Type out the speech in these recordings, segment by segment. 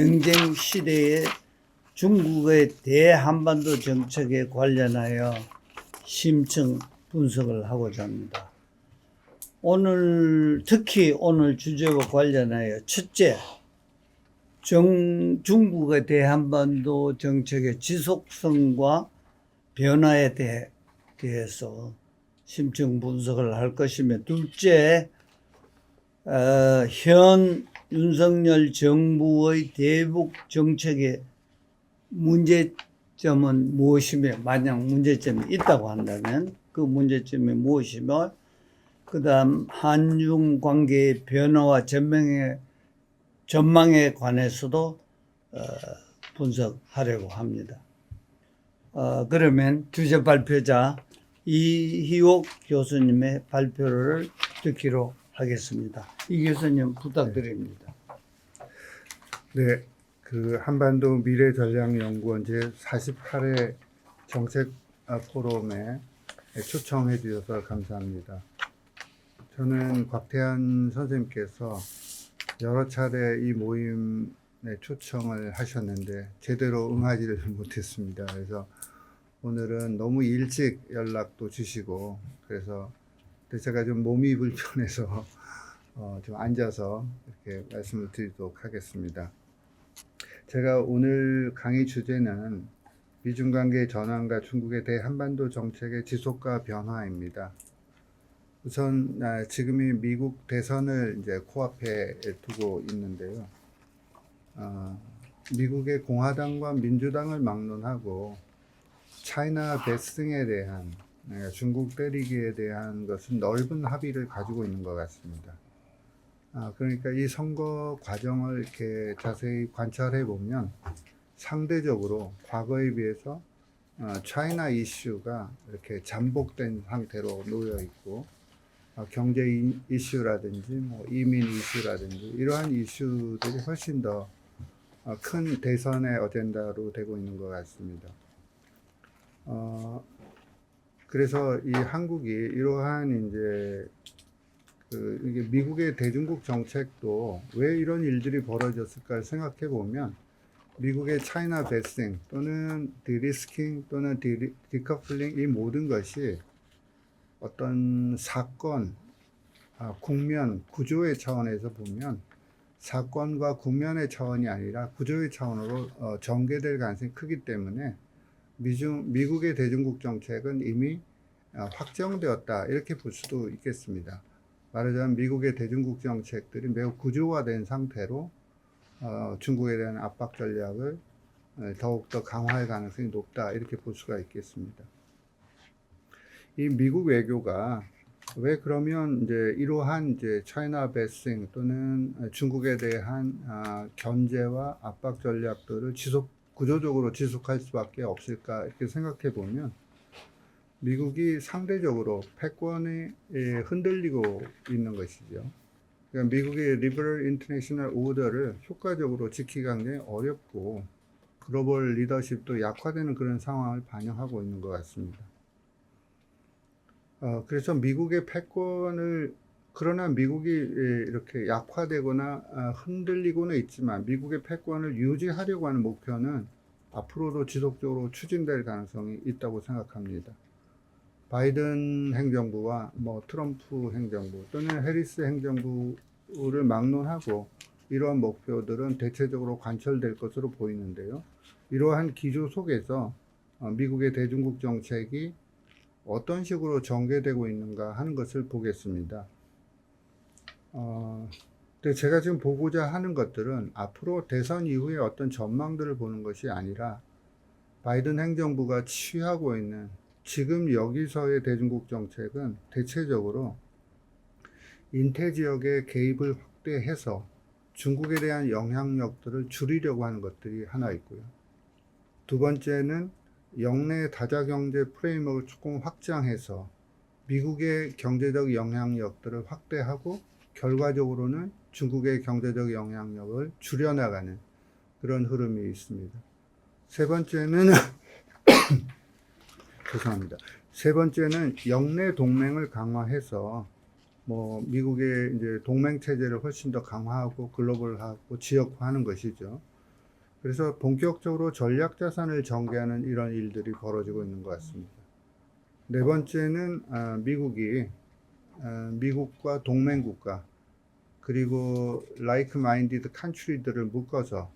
경쟁 시대에 중국의 대한반도 정책에 관련하여 심층 분석을 하고자 합니다. 특히 오늘 주제와 관련하여 첫째, 중국의 대한반도 정책의 지속성과 변화에 대해서 심층 분석을 할 것이며, 둘째, 현 윤석열 정부의 대북 정책의 문제점은 무엇이며, 만약 문제점이 있다고 한다면 그 문제점이 무엇이며, 그 다음 한중 관계의 변화와 전망에 관해서도 분석하려고 합니다. 그러면 주제 발표자 이희옥 교수님의 발표를 듣기로 하겠습니다. 이 교수님 부탁드립니다. 네, 한반도 미래전략연구원 제48회 정책 포럼에 초청해 주셔서 감사합니다. 저는 곽태환 선생님께서 여러 차례 이 모임에 초청을 하셨는데 제대로 응하지를 못했습니다. 그래서 오늘은 너무 일찍 연락도 주시고, 그래서 제가 좀 몸이 불편해서 좀 앉아서 이렇게 말씀을 드리도록 하겠습니다. 제가 오늘 강의 주제는 미중 관계의 전환과 중국의 대한반도 정책의 지속과 변화입니다. 우선 지금이 미국 대선을 이제 코앞에 두고 있는데요. 미국의 공화당과 민주당을 막론하고 차이나 베스팅에 대한, 중국 때리기에 대한 것은 넓은 합의를 가지고 있는 것 같습니다. 그러니까 이 선거 과정을 이렇게 자세히 관찰해 보면 상대적으로 과거에 비해서 차이나 이슈가 이렇게 잠복된 상태로 놓여 있고, 경제 이슈라든지 뭐 이민 이슈라든지 이러한 이슈들이 훨씬 더 큰 대선의 어젠다로 되고 있는 것 같습니다. 그래서 이 한국이 이러한 이제 이게 미국의 대중국 정책도 왜 이런 일들이 벌어졌을까 생각해 보면, 미국의 차이나 베스팅 또는 디리스킹 또는 디커플링, 이 모든 것이 어떤 사건, 국면, 구조의 차원에서 보면 사건과 국면의 차원이 아니라 구조의 차원으로 전개될 가능성이 크기 때문에 미국의 대중국 정책은 이미 확정되었다, 이렇게 볼 수도 있겠습니다. 말하자면 미국의 대중국 정책들이 매우 구조화된 상태로 중국에 대한 압박 전략을 더욱더 강화할 가능성이 높다, 이렇게 볼 수가 있겠습니다. 이 미국 외교가 왜 그러면 이제 이러한 이제 차이나 베스팅 또는 중국에 대한 견제와 압박 전략들을 구조적으로 지속할 수밖에 없을까, 이렇게 생각해 보면, 미국이 상대적으로 패권이 흔들리고 있는 것이죠. 그러니까 미국의 리버럴 인터내셔널 오더를 효과적으로 지키기가 굉장히 어렵고, 글로벌 리더십도 약화되는 그런 상황을 반영하고 있는 것 같습니다. 그래서 미국의 패권을, 그러나 미국이 이렇게 약화되거나 흔들리고는 있지만 미국의 패권을 유지하려고 하는 목표는 앞으로도 지속적으로 추진될 가능성이 있다고 생각합니다. 바이든 행정부와 트럼프 행정부 또는 해리스 행정부를 막론하고 이러한 목표들은 대체적으로 관철될 것으로 보이는데요. 이러한 기조 속에서 미국의 대중국 정책이 어떤 식으로 전개되고 있는가 하는 것을 보겠습니다. 근데 제가 지금 보고자 하는 것들은 앞으로 대선 이후에 어떤 전망들을 보는 것이 아니라 바이든 행정부가 취하고 있는 지금 여기서의 대중국 정책은 대체적으로 인태 지역의 개입을 확대해서 중국에 대한 영향력들을 줄이려고 하는 것들이 하나 있고요. 두 번째는 영내 다자경제 프레임워크를 조금 확장해서 미국의 경제적 영향력들을 확대하고 결과적으로는 중국의 경제적 영향력을 줄여나가는 그런 흐름이 있습니다. 세 번째는 죄송합니다. 세 번째는 영내 동맹을 강화해서 미국의 이제 동맹 체제를 훨씬 더 강화하고 글로벌하고 지역화하는 것이죠. 그래서 본격적으로 전략 자산을 전개하는 이런 일들이 벌어지고 있는 것 같습니다. 네 번째는 미국과 동맹 국가 그리고 like-minded country들을 묶어서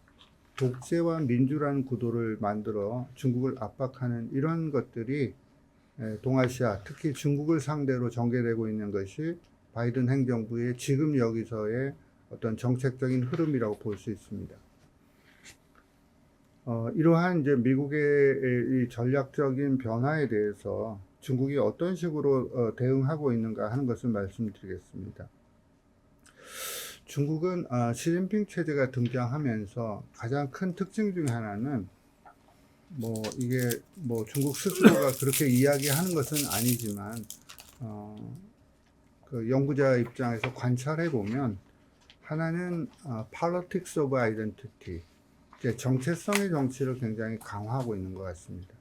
독재와 민주라는 구도를 만들어 중국을 압박하는 이런 것들이 동아시아, 특히 중국을 상대로 전개되고 있는 것이 바이든 행정부의 지금 여기서의 어떤 정책적인 흐름이라고 볼 수 있습니다. 이러한 이제 미국의 이 전략적인 변화에 대해서 중국이 어떤 식으로 대응하고 있는가 하는 것을 말씀드리겠습니다. 중국은 시진핑 체제가 등장하면서 가장 큰 특징 중에 하나는 이게 중국 스스로가 그렇게 이야기하는 것은 아니지만 그 연구자 입장에서 관찰해 보면 하나는 politics of identity, 정체성의 정치를 굉장히 강화하고 있는 것 같습니다.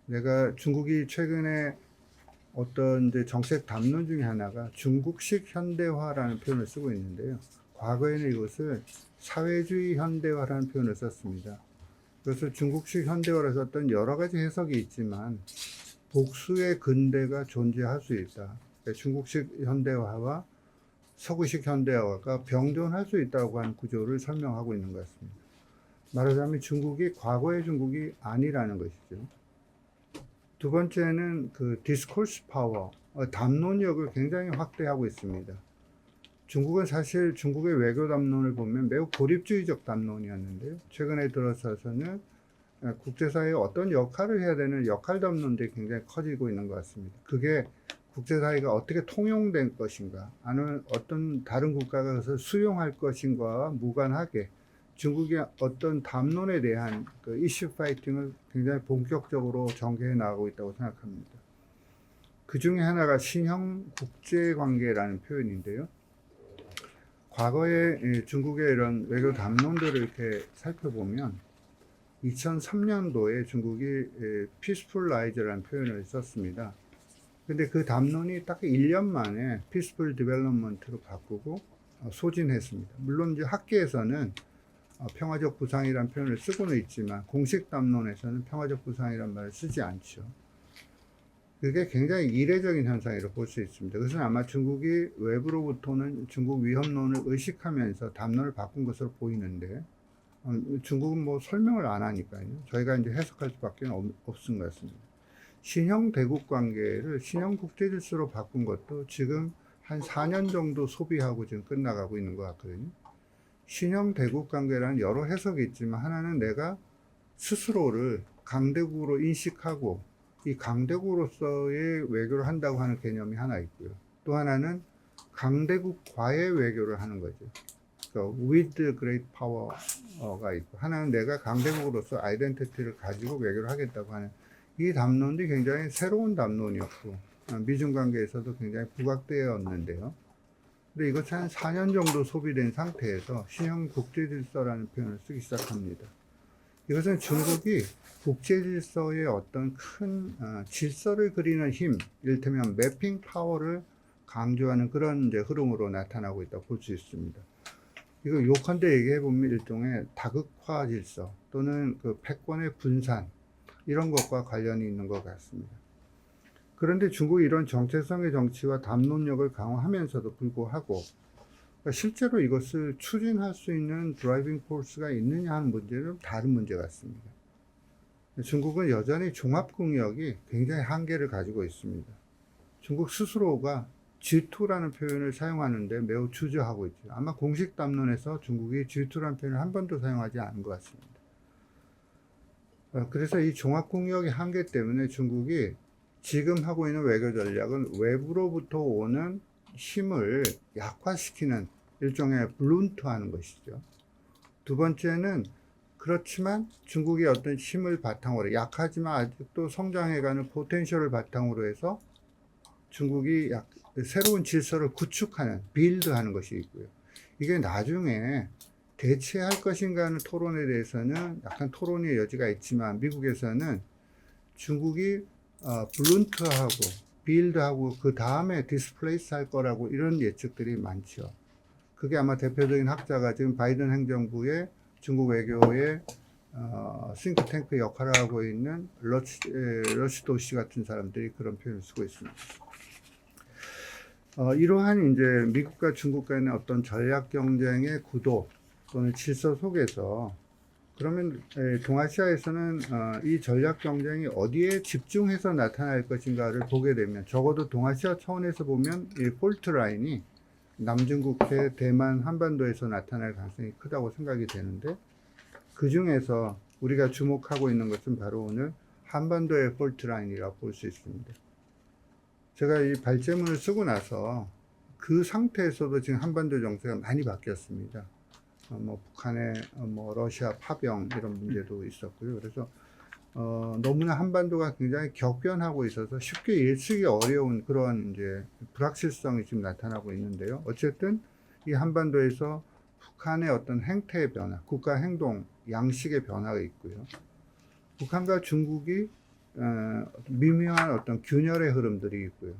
내가 중국이 최근에 어떤 이제 정책 담론 중에 하나가 중국식 현대화라는 표현을 쓰고 있는데요. 과거에는 이것을 사회주의 현대화라는 표현을 썼습니다. 그래서 중국식 현대화를 썼던 여러 가지 해석이 있지만 복수의 근대가 존재할 수 있다. 그러니까 중국식 현대화와 서구식 현대화가 병존할 수 있다고 하는 구조를 설명하고 있는 것 같습니다. 말하자면 중국이 과거의 중국이 아니라는 것이죠. 두 번째는 그 디스코스 파워, 담론력을 굉장히 확대하고 있습니다. 중국은 사실 중국의 외교 담론을 보면 매우 고립주의적 담론이었는데요. 최근에 들어서서는 국제사회에 어떤 역할을 해야 되는 역할 담론들이 굉장히 커지고 있는 것 같습니다. 그게 국제사회가 어떻게 통용된 것인가, 아니면 어떤 다른 국가가 그것을 수용할 것인가와 무관하게 중국의 어떤 담론에 대한 그 이슈 파이팅을 굉장히 본격적으로 전개해 나가고 있다고 생각합니다. 그 중에 하나가 신형 국제관계라는 표현인데요. 과거에 중국의 이런 외교 담론들을 이렇게 살펴보면 2003년도에 중국이 peaceful rise라는 표현을 썼습니다. 근데 그 담론이 딱 1년 만에 peaceful development로 바꾸고 소진했습니다. 물론 이제 학계에서는 평화적 부상이라는 표현을 쓰고는 있지만 공식 담론에서는 평화적 부상이라는 말을 쓰지 않죠. 그게 굉장히 이례적인 현상이라고 볼 수 있습니다. 그것은 아마 중국이 외부로부터는 중국 위협론을 의식하면서 담론을 바꾼 것으로 보이는데 중국은 설명을 안 하니까요. 저희가 이제 해석할 수밖에 없은 것 같습니다. 신형 대국 관계를 신형 국제 질서로 바꾼 것도 지금 한 4년 정도 소비하고 지금 끝나가고 있는 것 같거든요. 신형 대국 관계라는 여러 해석이 있지만 하나는 내가 스스로를 강대국으로 인식하고 이 강대국으로서의 외교를 한다고 하는 개념이 하나 있고요. 또 하나는 강대국과의 외교를 하는 거죠. 그러니까 with great power가 있고, 하나는 내가 강대국으로서 아이덴티티를 가지고 외교를 하겠다고 하는 이 담론이 굉장히 새로운 담론이었고 미중 관계에서도 굉장히 부각되었는데요. 근데 이것이 한 4년 정도 소비된 상태에서 신형 국제질서라는 표현을 쓰기 시작합니다. 이것은 중국이 국제질서의 어떤 큰 질서를 그리는 힘, 이를테면 매핑 파워를 강조하는 그런 이제 흐름으로 나타나고 있다고 볼 수 있습니다. 이거 요컨대 얘기해보면 일종의 다극화 질서 또는 그 패권의 분산, 이런 것과 관련이 있는 것 같습니다. 그런데 중국이 이런 정체성의 정치와 담론력을 강화하면서도 불구하고 실제로 이것을 추진할 수 있는 드라이빙 포스가 있느냐 하는 문제는 다른 문제 같습니다. 중국은 여전히 종합국력이 굉장히 한계를 가지고 있습니다. 중국 스스로가 G2라는 표현을 사용하는데 매우 주저하고 있죠. 아마 공식 담론에서 중국이 G2라는 표현을 한 번도 사용하지 않은 것 같습니다. 그래서 이 종합국력의 한계 때문에 중국이 지금 하고 있는 외교 전략은 외부로부터 오는 힘을 약화시키는 일종의 블룬트하는 것이죠. 두 번째는 그렇지만 중국의 어떤 힘을 바탕으로 약하지만 아직도 성장해가는 포텐셜을 바탕으로 해서 중국이 새로운 질서를 구축하는 빌드하는 것이 있고요. 이게 나중에 대체할 것인가 하는 토론에 대해서는 약간 토론의 여지가 있지만 미국에서는 중국이 블룬트하고 빌드하고 그 다음에 디스플레이스 할 거라고 이런 예측들이 많죠. 그게 아마 대표적인 학자가 지금 바이든 행정부의 중국 외교의 싱크탱크 역할을 하고 있는 러시 도시 같은 사람들이 그런 표현을 쓰고 있습니다. 이러한 이제 미국과 중국 간의 어떤 전략 경쟁의 구도 또는 질서 속에서 그러면 동아시아에서는 이 전략 경쟁이 어디에 집중해서 나타날 것인가를 보게 되면 적어도 동아시아 차원에서 보면 이 폴트 라인이 남중국해, 대만, 한반도에서 나타날 가능성이 크다고 생각이 되는데 그 중에서 우리가 주목하고 있는 것은 바로 오늘 한반도의 폴트 라인이라고 볼 수 있습니다. 제가 이 발제문을 쓰고 나서 그 상태에서도 지금 한반도 정세가 많이 바뀌었습니다. 북한의 러시아 파병 이런 문제도 있었고요. 그래서 너무나 한반도가 굉장히 격변하고 있어서 쉽게 예측이 어려운 그런 이제 불확실성이 지금 나타나고 있는데요. 어쨌든 이 한반도에서 북한의 어떤 행태의 변화, 국가 행동, 양식의 변화가 있고요. 북한과 중국이 미묘한 어떤 균열의 흐름들이 있고요.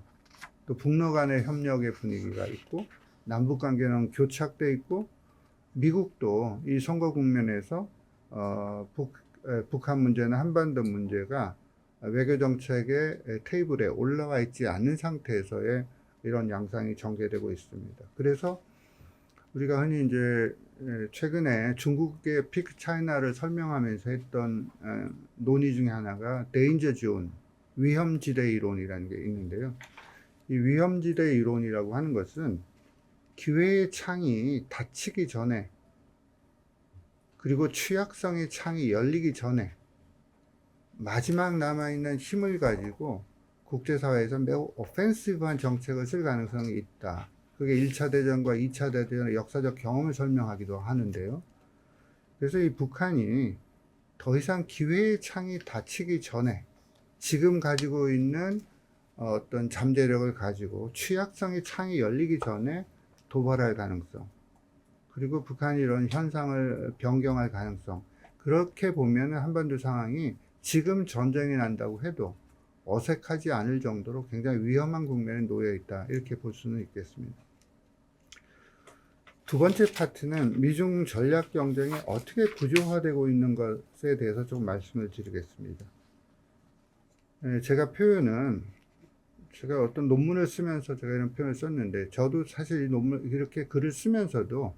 또 북러 간의 협력의 분위기가 있고 남북 관계는 교착돼 있고 미국도 이 선거 국면에서 북한 문제나 한반도 문제가 외교 정책의 테이블에 올라와 있지 않는 상태에서의 이런 양상이 전개되고 있습니다. 그래서 우리가 흔히 이제 최근에 중국의 픽 차이나를 설명하면서 했던 논의 중에 하나가 데인저 존, 위험지대 이론이라는 게 있는데요. 이 위험지대 이론이라고 하는 것은 기회의 창이 닫히기 전에 그리고 취약성의 창이 열리기 전에 마지막 남아있는 힘을 가지고 국제사회에서 매우 오펜시브한 정책을 쓸 가능성이 있다. 그게 1차 대전과 2차 대전의 역사적 경험을 설명하기도 하는데요. 그래서 이 북한이 더 이상 기회의 창이 닫히기 전에 지금 가지고 있는 어떤 잠재력을 가지고 취약성의 창이 열리기 전에 도발할 가능성, 그리고 북한이 이런 현상을 변경할 가능성, 그렇게 보면 한반도 상황이 지금 전쟁이 난다고 해도 어색하지 않을 정도로 굉장히 위험한 국면에 놓여 있다, 이렇게 볼 수는 있겠습니다. 두 번째 파트는 미중 전략 경쟁이 어떻게 구조화되고 있는 것에 대해서 좀 말씀을 드리겠습니다. 제가 어떤 논문을 쓰면서 제가 이런 표현을 썼는데, 저도 사실 이 논문, 이렇게 글을 쓰면서도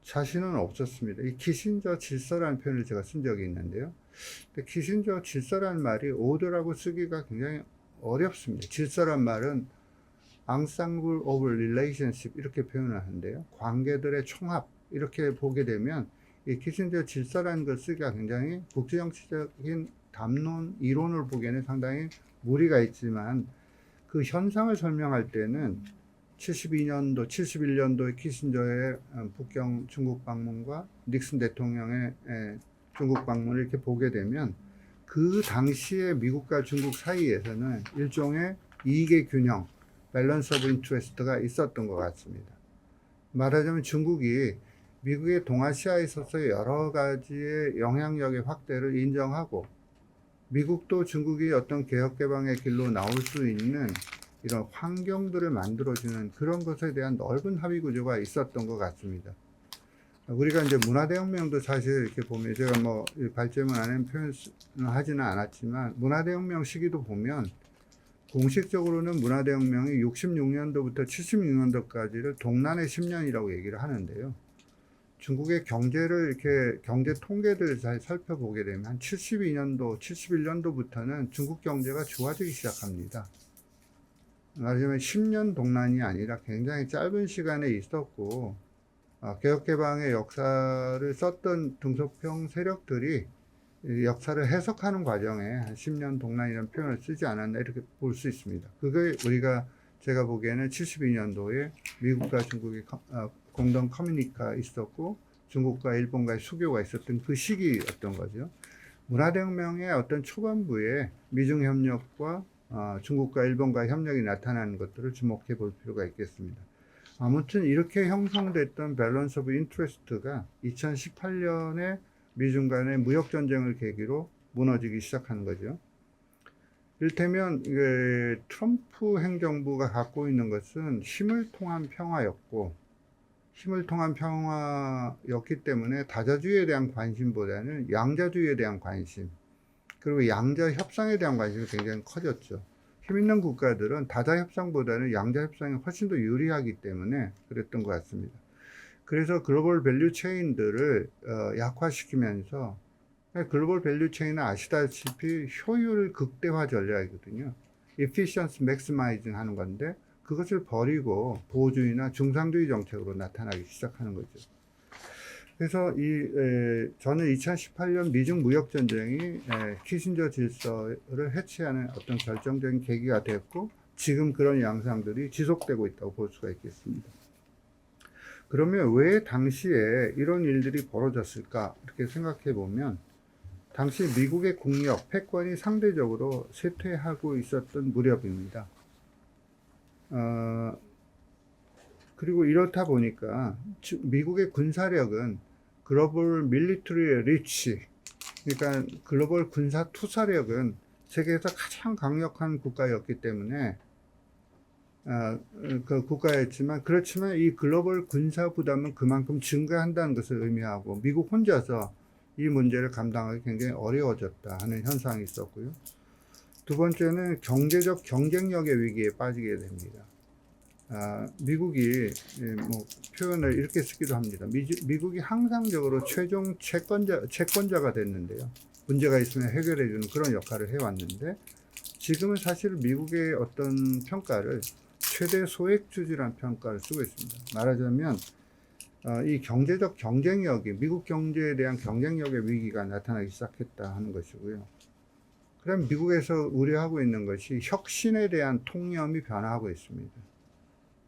자신은 없었습니다. 이 키신저 질서라는 표현을 제가 쓴 적이 있는데요. 근데 키신저 질서라는 말이 오더라고 쓰기가 굉장히 어렵습니다. 질서란 말은 ensemble of relationship 이렇게 표현을 하는데요. 관계들의 총합 이렇게 보게 되면 이 키신저 질서라는 걸 쓰기가 굉장히 국제정치적인 담론 이론을 보기에는 상당히 무리가 있지만 그 현상을 설명할 때는 72년도, 71년도에 키신저의 북경 중국 방문과 닉슨 대통령의 중국 방문을 이렇게 보게 되면 그 당시에 미국과 중국 사이에서는 일종의 이익의 균형, 밸런스 오브 인트레스트가 있었던 것 같습니다. 말하자면 중국이 미국의 동아시아에 있어서 여러 가지의 영향력의 확대를 인정하고 미국도 중국이 어떤 개혁개방의 길로 나올 수 있는 이런 환경들을 만들어주는 그런 것에 대한 넓은 합의 구조가 있었던 것 같습니다. 우리가 이제 문화대혁명도 사실 이렇게 보면 제가 발제문 안에 표현을 하지는 않았지만 문화대혁명 시기도 보면 공식적으로는 문화대혁명이 66년도부터 76년도까지를 동란의 10년이라고 얘기를 하는데요. 중국의 경제를 이렇게 경제 통계들을 잘 살펴보게 되면 한 72년도, 71년도부터는 중국 경제가 좋아지기 시작합니다. 말하자면 10년 동란이 아니라 굉장히 짧은 시간에 있었고 개혁개방의 역사를 썼던 등소평 세력들이 역사를 해석하는 과정에 한 10년 동란이라는 표현을 쓰지 않았나 이렇게 볼 수 있습니다. 그게 제가 보기에는 72년도에 미국과 중국의 공동 커뮤니티가 있었고 중국과 일본과의 수교가 있었던 그 시기였던 거죠. 문화대혁명의 어떤 초반부에 미중협력과 중국과 일본과의 협력이 나타나는 것들을 주목해 볼 필요가 있겠습니다. 아무튼 이렇게 형성됐던 밸런스 오브 인트레스트가 2018년에 미중 간의 무역전쟁을 계기로 무너지기 시작하는 거죠. 이를테면 트럼프 행정부가 갖고 있는 것은 힘을 통한 평화였고 힘을 통한 평화였기 때문에 다자주의에 대한 관심보다는 양자주의에 대한 관심, 그리고 양자 협상에 대한 관심이 굉장히 커졌죠. 힘 있는 국가들은 다자 협상보다는 양자 협상이 훨씬 더 유리하기 때문에 그랬던 것 같습니다. 그래서 글로벌 밸류 체인들을 약화시키면서, 글로벌 밸류 체인은 아시다시피 효율 극대화 전략이거든요. efficiency maximizing 하는 건데, 그것을 버리고 보호주의나 중상주의 정책으로 나타나기 시작하는 거죠. 그래서 저는 2018년 미중 무역 전쟁이 키신저 질서를 해체하는 어떤 결정적인 계기가 됐고, 지금 그런 양상들이 지속되고 있다고 볼 수가 있겠습니다. 그러면 왜 당시에 이런 일들이 벌어졌을까 이렇게 생각해 보면, 당시 미국의 국력, 패권이 상대적으로 쇠퇴하고 있었던 무렵입니다. 그리고 이렇다 보니까 미국의 군사력은 글로벌 밀리터리 리치, 그러니까 글로벌 군사 투사력은 세계에서 가장 강력한 국가였기 때문에 그 국가였지만, 그렇지만 이 글로벌 군사 부담은 그만큼 증가한다는 것을 의미하고, 미국 혼자서 이 문제를 감당하기 굉장히 어려워졌다 하는 현상이 있었고요. 두 번째는 경제적 경쟁력의 위기에 빠지게 됩니다. 미국이 뭐 표현을 이렇게 쓰기도 합니다. 미국이 항상적으로 최종 채권자가 됐는데요. 문제가 있으면 해결해주는 그런 역할을 해왔는데, 지금은 사실 미국의 어떤 평가를 최대 소액주주라는 평가를 쓰고 있습니다. 말하자면 이 경제적 경쟁력이, 미국 경제에 대한 경쟁력의 위기가 나타나기 시작했다 하는 것이고요. 그럼 미국에서 우려하고 있는 것이 혁신에 대한 통념이 변화하고 있습니다.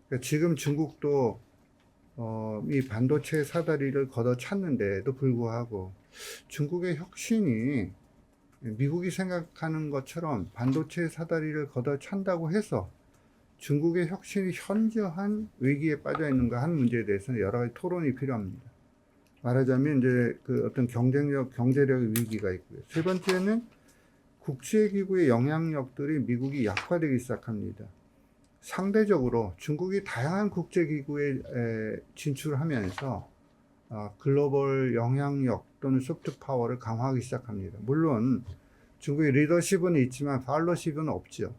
그러니까 지금 중국도 이 반도체 사다리를 걷어찼는데도 불구하고 중국의 혁신이 미국이 생각하는 것처럼 반도체 사다리를 걷어찬다고 해서 중국의 혁신이 현저한 위기에 빠져 있는가 하는 문제에 대해서는 여러 가지 토론이 필요합니다. 말하자면 이제 그 어떤 경제력의 위기가 있고요. 세 번째는 국제기구의 영향력들이 미국이 약화되기 시작합니다. 상대적으로 중국이 다양한 국제기구에 진출하면서 글로벌 영향력 또는 소프트 파워를 강화하기 시작합니다. 물론 중국의 리더십은 있지만 팔로십은 없죠.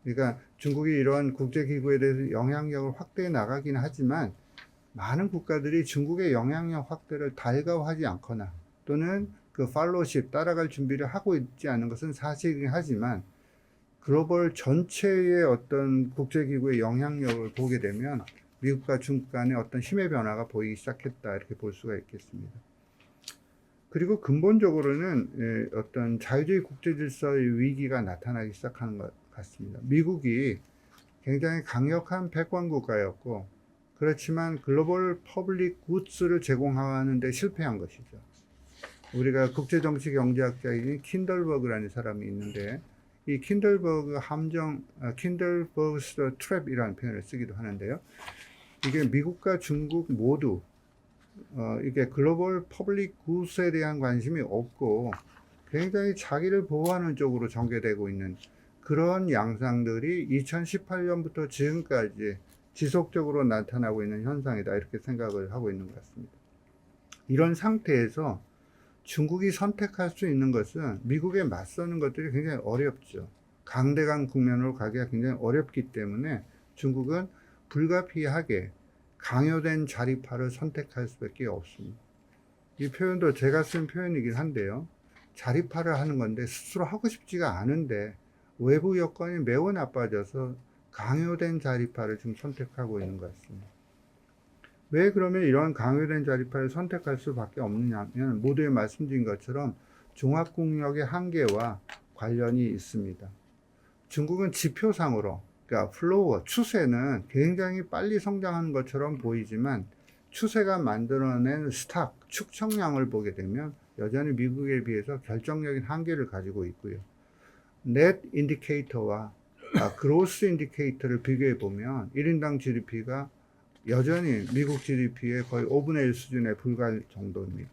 그러니까 중국이 이러한 국제기구에 대해서 영향력을 확대해 나가긴 하지만, 많은 국가들이 중국의 영향력 확대를 달가워하지 않거나 또는 그 팔로십, 따라갈 준비를 하고 있지 않은 것은 사실이긴 하지만, 글로벌 전체의 어떤 국제기구의 영향력을 보게 되면 미국과 중국 간의 어떤 힘의 변화가 보이기 시작했다, 이렇게 볼 수가 있겠습니다. 그리고 근본적으로는 어떤 자유주의 국제질서의 위기가 나타나기 시작하는 것 같습니다. 미국이 굉장히 강력한 패권 국가였고, 그렇지만 글로벌 퍼블릭 굿즈를 제공하는 데 실패한 것이죠. 우리가 국제정치 경제학자인 킨들버그라는 사람이 있는데, 이 킨들버그 함정, 킨들버그스 트랩이라는 표현을 쓰기도 하는데요. 이게 미국과 중국 모두 이게 글로벌 퍼블릭 굿에 대한 관심이 없고 굉장히 자기를 보호하는 쪽으로 전개되고 있는 그런 양상들이 2018년부터 지금까지 지속적으로 나타나고 있는 현상이다, 이렇게 생각을 하고 있는 것 같습니다. 이런 상태에서 중국이 선택할 수 있는 것은 미국에 맞서는 것들이 굉장히 어렵죠. 강대강 국면으로 가기가 굉장히 어렵기 때문에 중국은 불가피하게 강요된 자리파를 선택할 수밖에 없습니다. 이 표현도 제가 쓴 표현이긴 한데요. 자리파를 하는 건데 스스로 하고 싶지가 않은데 외부 여건이 매우 나빠져서 강요된 자리파를 지금 선택하고 있는 것 같습니다. 왜 그러면 이런 강요된 자리파를 선택할 수밖에 없느냐면, 모두에 말씀드린 것처럼 종합국력의 한계와 관련이 있습니다. 중국은 지표상으로, 그러니까 플로어, 추세는 굉장히 빨리 성장하는 것처럼 보이지만 추세가 만들어낸 스탁, 축적량을 보게 되면 여전히 미국에 비해서 결정적인 한계를 가지고 있고요. 넷 인디케이터와 그로스 인디케이터를 비교해 보면 1인당 GDP가 여전히 미국 GDP의 거의 5분의 1 수준에 불과할 정도입니다.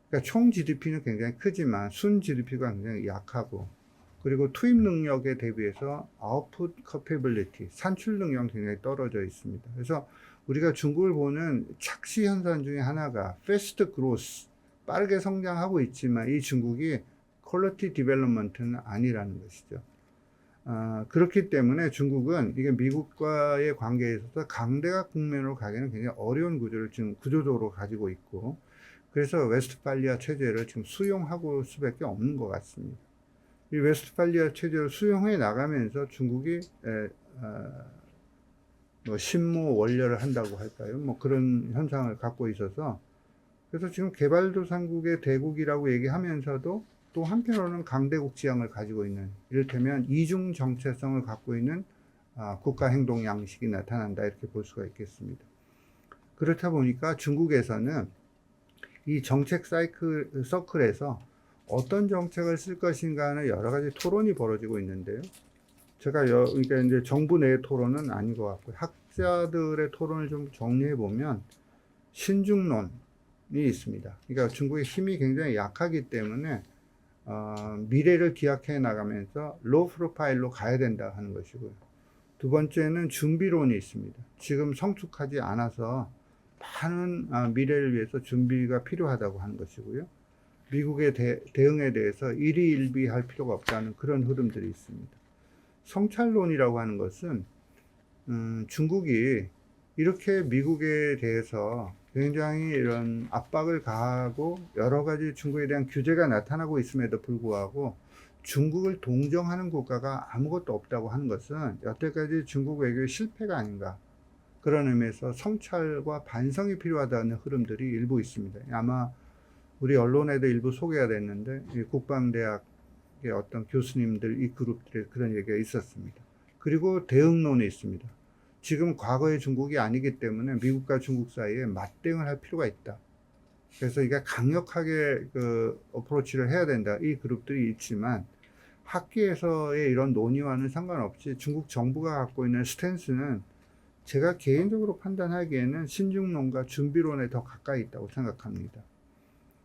그러니까 총 GDP는 굉장히 크지만 순 GDP가 굉장히 약하고, 그리고 투입 능력에 대비해서 아웃풋 커패빌리티, 산출 능력은 굉장히 떨어져 있습니다. 그래서 우리가 중국을 보는 착시 현상 중에 하나가 패스트 그로스, 빠르게 성장하고 있지만 이 중국이 퀄리티 디벨롭먼트는 아니라는 것이죠. 그렇기 때문에 중국은 이게 미국과의 관계에 있어서 강대각 국면으로 가기는 굉장히 어려운 구조를 지금 구조적으로 가지고 있고, 그래서 웨스트팔리아 체제를 지금 수용하고 수밖에 없는 것 같습니다. 이 웨스트팔리아 체제를 수용해 나가면서 중국이 뭐 신무 원려를 한다고 할까요? 뭐 그런 현상을 갖고 있어서, 그래서 지금 개발도상국의 대국이라고 얘기하면서도 또 한편으로는 강대국 지향을 가지고 있는, 이를테면 이중 정체성을 갖고 있는 국가 행동 양식이 나타난다, 이렇게 볼 수가 있겠습니다. 그렇다 보니까 중국에서는 이 정책 서클에서 어떤 정책을 쓸 것인가는 여러 가지 토론이 벌어지고 있는데요. 그러니까 이제 정부 내의 토론은 아닌 것 같고요. 학자들의 토론을 좀 정리해 보면 신중론이 있습니다. 그러니까 중국의 힘이 굉장히 약하기 때문에 미래를 기약해 나가면서 로우 프로파일로 가야 된다 하는 것이고요. 두 번째는 준비론이 있습니다. 지금 성숙하지 않아서 많은 미래를 위해서 준비가 필요하다고 하는 것이고요. 미국의 대응에 대해서 일희일비할 필요가 없다는 그런 흐름들이 있습니다. 성찰론이라고 하는 것은 중국이 이렇게 미국에 대해서 굉장히 이런 압박을 가하고 여러 가지 중국에 대한 규제가 나타나고 있음에도 불구하고 중국을 동정하는 국가가 아무것도 없다고 하는 것은 여태까지 중국 외교의 실패가 아닌가, 그런 의미에서 성찰과 반성이 필요하다는 흐름들이 일부 있습니다. 아마 우리 언론에도 일부 소개가 됐는데 국방대학의 어떤 교수님들, 이 그룹들의 그런 얘기가 있었습니다. 그리고 대응론이 있습니다. 지금 과거의 중국이 아니기 때문에 미국과 중국 사이에 맞대응을 할 필요가 있다. 그래서 이게 강력하게 어프로치를 해야 된다, 이 그룹들이 있지만, 학계에서의 이런 논의와는 상관없이 중국 정부가 갖고 있는 스탠스는 제가 개인적으로 판단하기에는 신중론과 준비론에 더 가까이 있다고 생각합니다.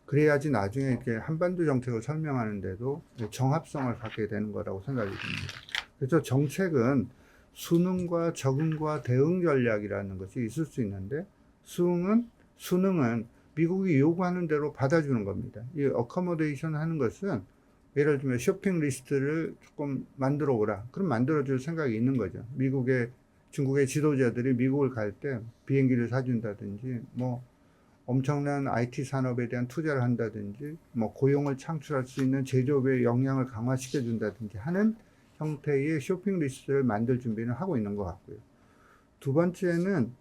그래야지 나중에 이렇게 한반도 정책을 설명하는데도 정합성을 갖게 되는 거라고 생각이 듭니다. 그래서 정책은 수능과 적응과 대응 전략이라는 것이 있을 수 있는데, 수능은 미국이 요구하는 대로 받아주는 겁니다. 이 어커모데이션 하는 것은 예를 들면 쇼핑 리스트를 조금 만들어 오라, 그럼 만들어줄 생각이 있는 거죠. 중국의 지도자들이 미국을 갈 때 비행기를 사준다든지, 뭐 엄청난 IT 산업에 대한 투자를 한다든지, 뭐 고용을 창출할 수 있는 제조업의 역량을 강화시켜 준다든지 하는 형태의 쇼핑 리스트를 만들 준비는 하고 있는 것 같고요. 두 번째는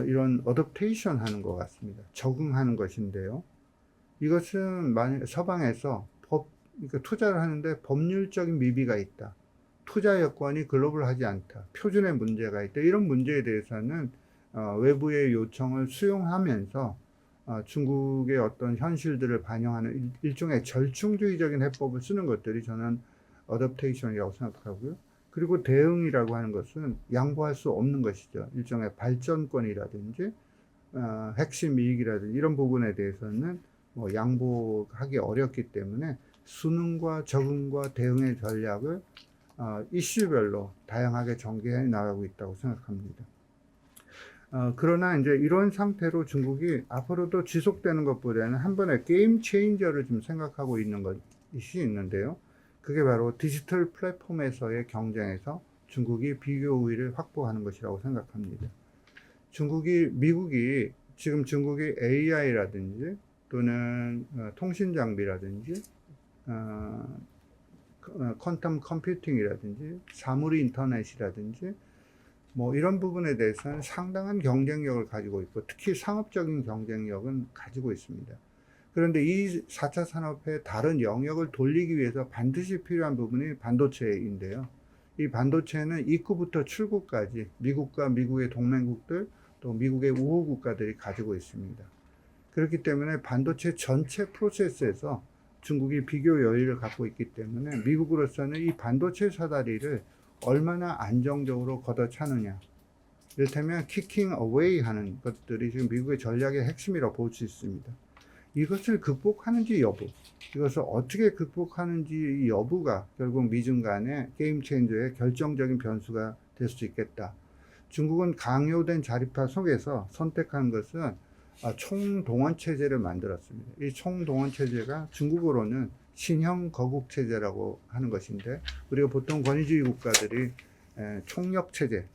이런 어댑테이션 하는 것 같습니다. 적응하는 것인데요. 이것은 만약 서방에서 그러니까 투자를 하는데 법률적인 미비가 있다, 투자 여건이 글로벌하지 않다, 표준의 문제가 있다, 이런 문제에 대해서는 외부의 요청을 수용하면서 중국의 어떤 현실들을 반영하는 일종의 절충주의적인 해법을 쓰는 것들이 저는 어댑테이션이라고 생각하고요. 그리고 대응이라고 하는 것은 양보할 수 없는 것이죠. 일종의 발전권이라든지 핵심 이익이라든지 이런 부분에 대해서는 뭐 양보하기 어렵기 때문에 수능과 적응과 대응의 전략을 이슈별로 다양하게 전개해 나가고 있다고 생각합니다. 그러나 이제 이런 상태로 중국이 앞으로도 지속되는 것보다는 한 번에 게임 체인저를 좀 생각하고 있는 것이 있는데요. 그게 바로 디지털 플랫폼에서의 경쟁에서 중국이 비교 우위를 확보하는 것이라고 생각합니다. 미국이 지금 중국이 AI라든지 또는 통신 장비라든지 퀀텀 컴퓨팅이라든지 사물 인터넷이라든지 뭐 이런 부분에 대해서는 상당한 경쟁력을 가지고 있고, 특히 상업적인 경쟁력은 가지고 있습니다. 그런데 이 4차 산업의 다른 영역을 돌리기 위해서 반드시 필요한 부분이 반도체인데요. 이 반도체는 입구부터 출구까지 미국과 미국의 동맹국들, 또 미국의 우호 국가들이 가지고 있습니다. 그렇기 때문에 반도체 전체 프로세스에서 중국이 비교 여유를 갖고 있기 때문에 미국으로서는 이 반도체 사다리를 얼마나 안정적으로 걷어차느냐, 이를테면 키킹 어웨이 하는 것들이 지금 미국의 전략의 핵심이라고 볼 수 있습니다. 이것을 극복하는지 여부, 이것을 어떻게 극복하는지 이 여부가 결국 미중 간의 게임 체인저의 결정적인 변수가 될 수 있겠다. 중국은 강요된 자립화 속에서 선택한 것은 총동원 체제를 만들었습니다. 이 총동원 체제가 중국어로는 신형 거국 체제라고 하는 것인데, 우리가 보통 권위주의 국가들이 총력 체제,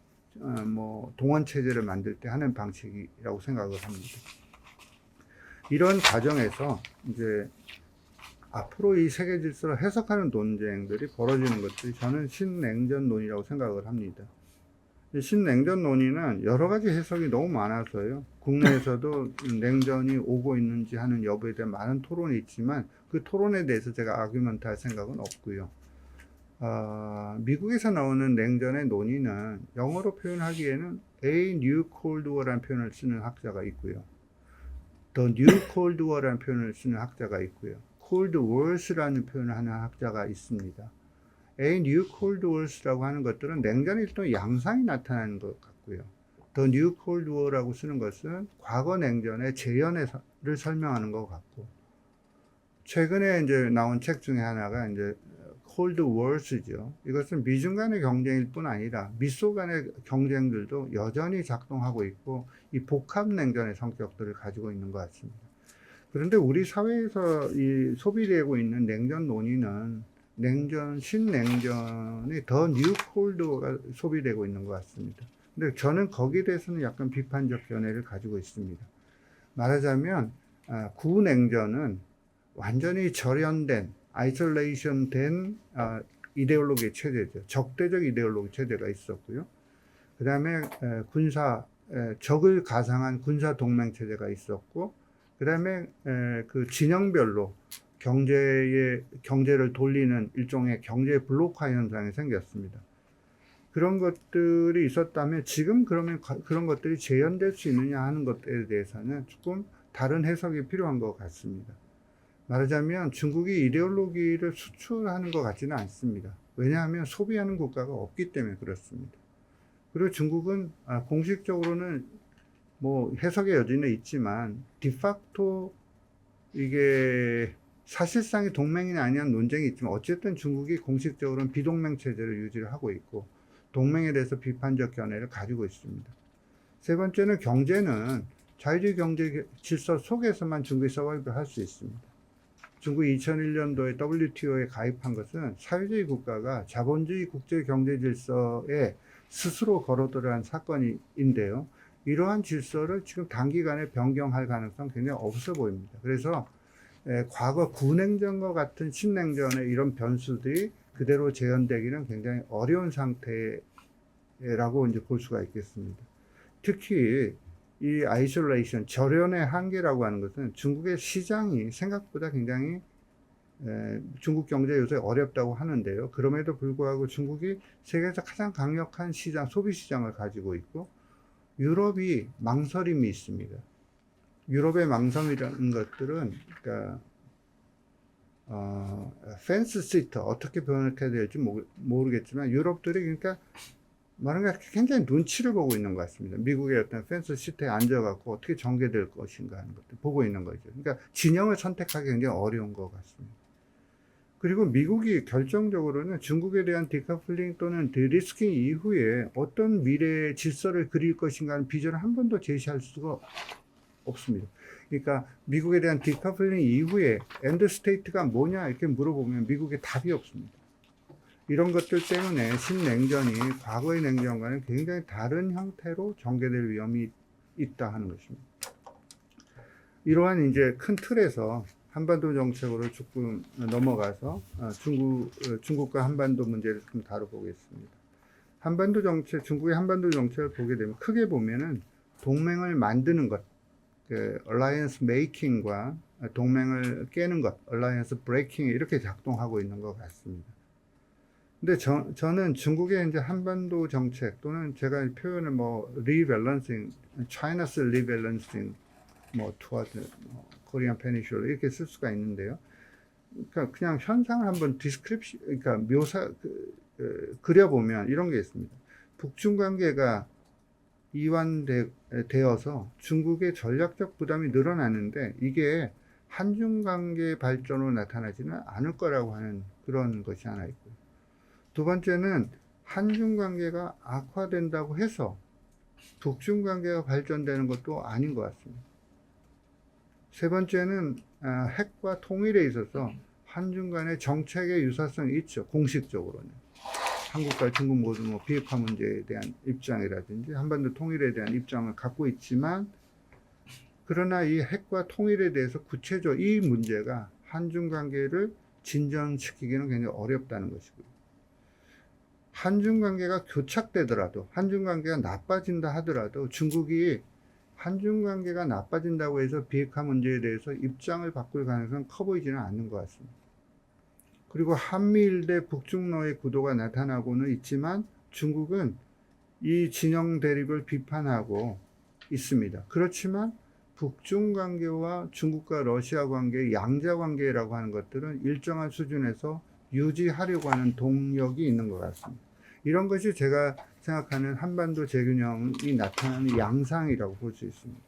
동원 체제를 만들 때 하는 방식이라고 생각을 합니다. 이런 과정에서 이제 앞으로 이 세계 질서를 해석하는 논쟁들이 벌어지는 것들이 저는 신냉전론이라고 생각을 합니다. 신냉전 논의는 여러 가지 해석이 너무 많아서요. 국내에서도 냉전이 오고 있는지 하는 여부에 대한 많은 토론이 있지만 그 토론에 대해서 제가 아규먼트 할 생각은 없고요. 미국에서 나오는 냉전의 논의는 영어로 표현하기에는 A New Cold War라는 표현을 쓰는 학자가 있고요. The New Cold War라는 표현을 쓰는 학자가 있고요. Cold Wars라는 표현을 하는 학자가 있습니다. A New Cold Wars라고 하는 것들은 냉전의 또 양상이 나타나는 것 같고요. The New Cold War라고 쓰는 것은 과거 냉전의 재현을 설명하는 것 같고, 최근에 이제 나온 책 중에 하나가 이제 Cold Wars죠. 이것은 미중 간의 경쟁일 뿐 아니라 미소 간의 경쟁들도 여전히 작동하고 있고, 이 복합 냉전의 성격들을 가지고 있는 것 같습니다. 그런데 우리 사회에서 이 소비되고 있는 냉전 논의는 신냉전이 더 뉴 콜드가 소비되고 있는 것 같습니다. 근데 저는 거기에 대해서는 약간 비판적 견해를 가지고 있습니다. 말하자면 구냉전은 완전히 절연된, 아이솔레이션 된 이데올로기 체제죠. 적대적 이데올로기 체제가 있었고요. 그 다음에 적을 가상한 군사 동맹 체제가 있었고, 그 다음에 그 진영별로 경제를 돌리는 일종의 경제 블록화 현상이 생겼습니다. 그런 것들이 있었다면 지금 그러면 그런 것들이 재현될 수 있느냐 하는 것에 대해서는 조금 다른 해석이 필요한 것 같습니다. 말하자면 중국이 이데올로기를 수출하는 것 같지는 않습니다. 왜냐하면 소비하는 국가가 없기 때문에 그렇습니다. 그리고 중국은 공식적으로는 해석의 여지는 있지만 디팍토 이게 사실상의 동맹이 아니냐는 논쟁이 있지만 어쨌든 중국이 공식적으로는 비동맹 체제를 유지를 하고 있고 동맹에 대해서 비판적 견해를 가지고 있습니다. 세 번째는 경제는 자유주의 경제 질서 속에서만 중국이 서바이브를 할 수 있습니다. 중국이 2001년도에 WTO에 가입한 것은 사회주의 국가가 자본주의 국제 경제 질서에 스스로 걸어들어간 사건인데요. 이러한 질서를 지금 단기간에 변경할 가능성 굉장히 없어 보입니다. 그래서 과거 구냉전과 같은 신냉전의 이런 변수들이 그대로 재현되기는 굉장히 어려운 상태라고 이제 볼 수가 있겠습니다. 특히 이 아이솔레이션, 절연의 한계라고 하는 것은 중국의 시장이 생각보다 굉장히 중국 경제 요새 어렵다고 하는데요. 그럼에도 불구하고 중국이 세계에서 가장 강력한 시장, 소비 시장을 가지고 있고 유럽이 망설임이 있습니다. 유럽의 망설임이라는 것들은 그러니까 펜스 시터 어떻게 표현해야 될지 모르겠지만 유럽들이 그러니까 말하는 게 굉장히 눈치를 보고 있는 것 같습니다. 미국의 어떤 펜스 시트에 앉아갖고 어떻게 전개될 것인가 하는 것들 보고 있는 거죠. 그러니까 진영을 선택하기 굉장히 어려운 것 같습니다. 그리고 미국이 결정적으로는 중국에 대한 디커플링 또는 디리스킹 이후에 어떤 미래의 질서를 그릴 것인가 하는 비전을 한 번도 제시할 수가 없습니다. 그러니까 미국에 대한 디커플링 이후에 엔드 스테이트가 뭐냐 이렇게 물어보면 미국에 답이 없습니다. 이런 것들 때문에 신냉전이 과거의 냉전과는 굉장히 다른 형태로 전개될 위험이 있다 하는 것입니다. 이러한 이제 큰 틀에서 한반도 정책으로 조금 넘어가서 중국과 한반도 문제를 좀 다뤄보겠습니다. 한반도 정책, 중국의 한반도 정책을 보게 되면 크게 보면은 동맹을 만드는 것, alliance making과 동맹을 깨는 것, alliance breaking 이렇게 작동하고 있는 것 같습니다. 근데 저는 중국의 이제 한반도 정책 또는 제가 표현을 리밸런싱, China's rebalancing, toward Korean Peninsula 이렇게 쓸 수가 있는데요. 그러니까 그냥 현상을 한번 그러니까 그려보면 이런 게 있습니다. 북중 관계가 이완되어서 중국의 전략적 부담이 늘어나는데 이게 한중 관계 발전으로 나타나지는 않을 거라고 하는 그런 것이 하나 있고요. 두 번째는 한중 관계가 악화된다고 해서 북중 관계가 발전되는 것도 아닌 것 같습니다. 세 번째는 핵과 통일에 있어서 한중 간의 정책의 유사성이 있죠. 공식적으로는. 한국과 중국 모두 뭐 비핵화 문제에 대한 입장이라든지 한반도 통일에 대한 입장을 갖고 있지만, 그러나 이 핵과 통일에 대해서 구체적 이 문제가 한중 관계를 진전시키기는 굉장히 어렵다는 것이고요. 한중 관계가 교착되더라도, 한중 관계가 나빠진다 하더라도 중국이 한중 관계가 나빠진다고 해서 비핵화 문제에 대해서 입장을 바꿀 가능성은 커 보이지는 않는 것 같습니다. 그리고 한미일 대 북중러의 구도가 나타나고는 있지만 중국은 이 진영 대립을 비판하고 있습니다. 그렇지만 북중 관계와 중국과 러시아 관계, 양자 관계라고 하는 것들은 일정한 수준에서 유지하려고 하는 동력이 있는 것 같습니다. 이런 것이 제가 생각하는 한반도 재균형이 나타나는 양상이라고 볼 수 있습니다.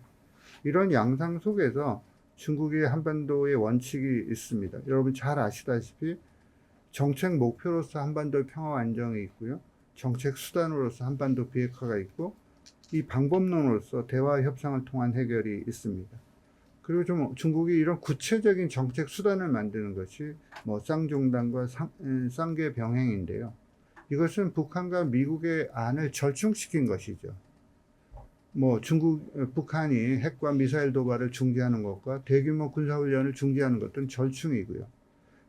이런 양상 속에서 중국의 한반도의 원칙이 있습니다. 여러분 잘 아시다시피 정책 목표로서 한반도 평화 안정이 있고요. 정책 수단으로서 한반도 비핵화가 있고, 이 방법론으로서 대화 협상을 통한 해결이 있습니다. 그리고 좀 중국이 이런 구체적인 정책 수단을 만드는 것이 뭐 쌍종단과 쌍계 병행인데요. 이것은 북한과 미국의 안을 절충시킨 것이죠. 뭐 북한이 핵과 미사일 도발을 중지하는 것과 대규모 군사훈련을 중지하는 것들은 절충이고요.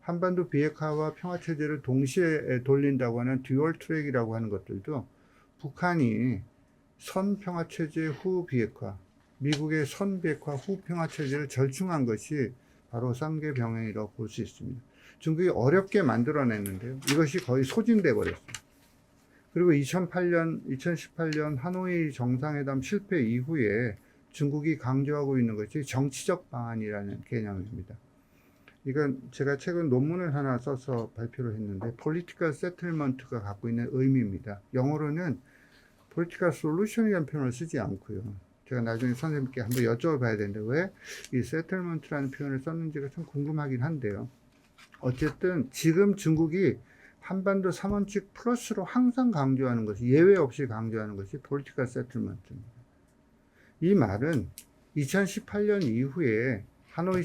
한반도 비핵화와 평화체제를 동시에 돌린다고 하는 듀얼 트랙이라고 하는 것들도 북한이 선평화체제 후 비핵화, 미국의 선비핵화 후 평화체제를 절충한 것이 바로 쌍계 병행이라고 볼 수 있습니다. 중국이 어렵게 만들어냈는데요. 이것이 거의 소진돼 버렸습니다. 그리고 2018년 하노이 정상회담 실패 이후에 중국이 강조하고 있는 것이 정치적 방안이라는 개념입니다. 이건 제가 최근 논문을 하나 써서 발표를 했는데, Political Settlement가 갖고 있는 의미입니다. 영어로는 Political Solution이라는 표현을 쓰지 않고요. 제가 나중에 선생님께 한번 여쭤봐야 되는데 왜 이 Settlement라는 표현을 썼는지가 좀 궁금하긴 한데요. 어쨌든 지금 중국이 한반도 3원칙 플러스로 항상 강조하는 것이, 예외 없이 강조하는 것이 Political Settlement입니다. 이 말은 2018년 이후에 하노이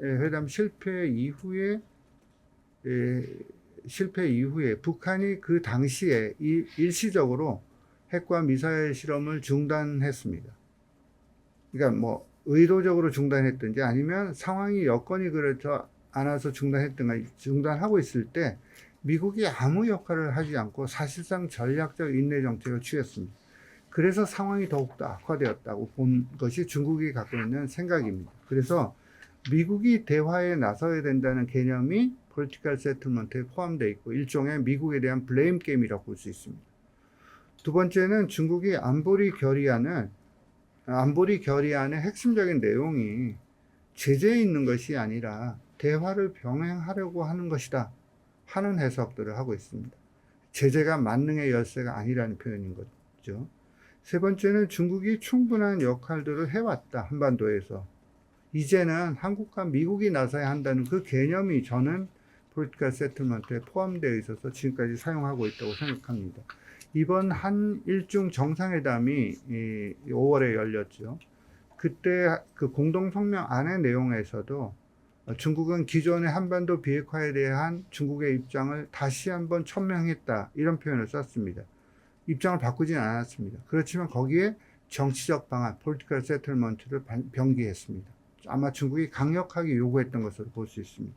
회담 실패 이후에 북한이 그 당시에 일시적으로 핵과 미사일 실험을 중단했습니다. 그러니까 뭐 의도적으로 중단했든지 아니면 상황이 여건이 그렇지 않아서 중단하고 있을 때 미국이 아무 역할을 하지 않고 사실상 전략적 인내 정책을 취했습니다. 그래서 상황이 더욱더 악화되었다고 본 것이 중국이 갖고 있는 생각입니다. 그래서 미국이 대화에 나서야 된다는 개념이 Political Settlement에 포함되어 있고, 일종의 미국에 대한 블레임 게임이라고 볼 수 있습니다. 두 번째는 중국이 안보리 결의안의 핵심적인 내용이 제재에 있는 것이 아니라 대화를 병행하려고 하는 것이다 하는 해석들을 하고 있습니다. 제재가 만능의 열쇠가 아니라는 표현인 거죠. 세 번째는 중국이 충분한 역할들을 해왔다, 한반도에서. 이제는 한국과 미국이 나서야 한다는 그 개념이 저는 Political Settlement에 포함되어 있어서 지금까지 사용하고 있다고 생각합니다. 이번 한일중 정상회담이 5월에 열렸죠. 그때 그 공동성명 안의 내용에서도 중국은 기존의 한반도 비핵화에 대한 중국의 입장을 다시 한번 천명했다, 이런 표현을 썼습니다. 입장을 바꾸지는 않았습니다. 그렇지만 거기에 정치적 방안, Political Settlement를 병기했습니다. 아마 중국이 강력하게 요구했던 것으로 볼 수 있습니다.